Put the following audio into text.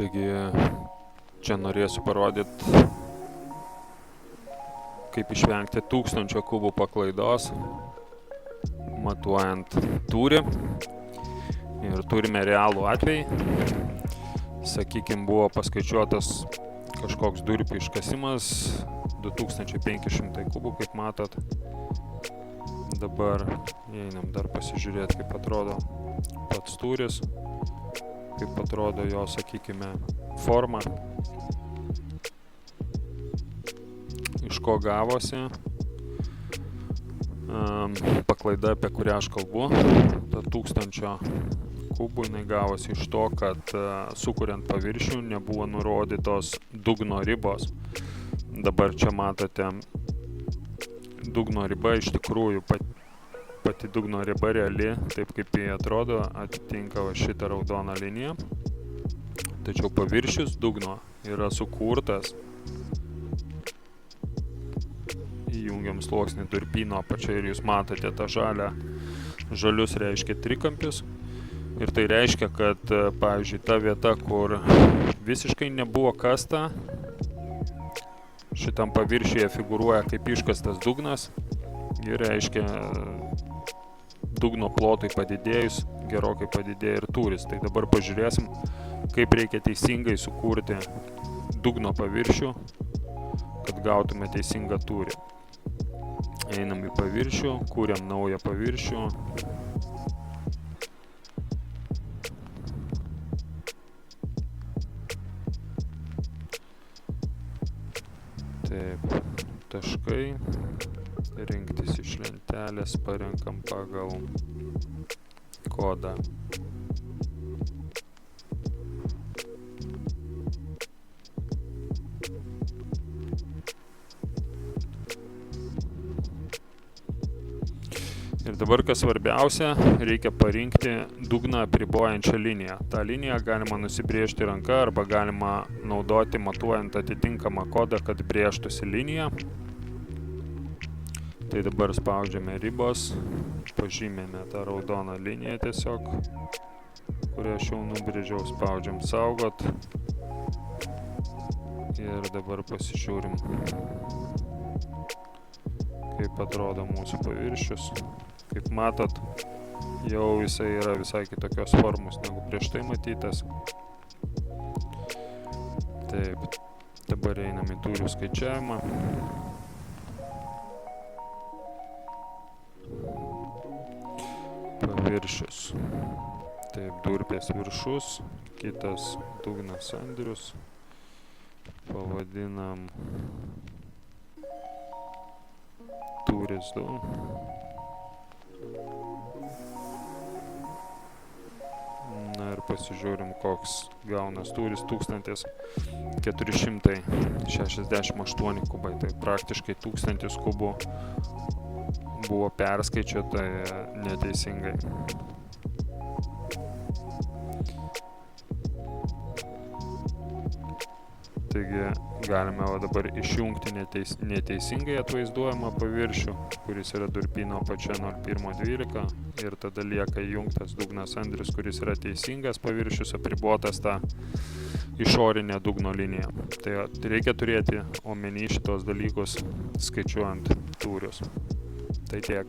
Taigi čia norėsiu parodyti, kaip išvengti 1000 kubų paklaidos, matuojant tūrį. Ir turime realų atvejį. Sakykime, buvo paskaičiuotas kažkoks durpių iškasimas, 2500 kubų, kaip matot. Dabar einam dar pasižiūrėti, kaip atrodo pats tūris, kaip atrodo jo, sakykime, forma, iš ko gavosi. Paklaida, apie kurią aš kalbu, ta 1000 kubų, jinai gavosi iš to, kad sukuriant paviršių nebuvo nurodytos dugno ribos. Dabar čia matote, dugno riba iš tikrųjų, pati dugno riba reali, taip kaip jie atrodo, atitinka va šitą raudoną liniją. Tačiau paviršius dugno yra sukurtas. Įjungiam sluoksnį durpyno apačioje ir jūs matote tą žalius reiškia trikampius. Ir tai reiškia, kad, pavyzdžiui, ta vieta, kur visiškai nebuvo kasta, šitam paviršiuje figūruoja kaip iškastas dugnas ir reiškia dugno plotui padidėjus, gerokai padidėja ir tūris. Tai dabar pažiūrėsim, kaip reikia teisingai sukurti dugno paviršių, kad gautume teisingą tūrį. Einam į paviršių, kūriam naują paviršių. Taip, taškai, rinktis iš lentelės, parenkam pagal kodą. Ir dabar, kas svarbiausia, reikia parinkti dugną apribojančią liniją. Ta liniją galima nusibrėžti ranka arba galima naudoti matuojant atitinkamą kodą, kad brėžtųsi linija. Tai dabar spaudžiame ribos, pažymėme tą raudoną liniją tiesiog, kurią aš jau nubrėžiau, spaudžiam saugot. Ir dabar pasižiūrim, kaip atrodo mūsų paviršius. Kaip matot, jau jisai yra visai kitokios formos negu prieš tai matytas. Taip, dabar einam į tūrių skaičiavimą. Paviršius. Taip, durpės viršus, kitas dugnas sandrius. Pavadinam tūris 2. Na ir pasižiūrim, koks gaunas tūris, 1468 kubai, tai praktiškai 1000 kubų buvo perskaičiuota neteisingai. Taigi galime dabar išjungti neteisingai atvaizduojamą paviršių, kuris yra durpyno apačia 0112, ir tada lieka įjungtas dugnas sandris, kuris yra teisingas paviršius, apribotas tą išorinę dugno liniją. Tai reikia turėti omeny šitos dalykus skaičiuojant tūrius. Tai tiek.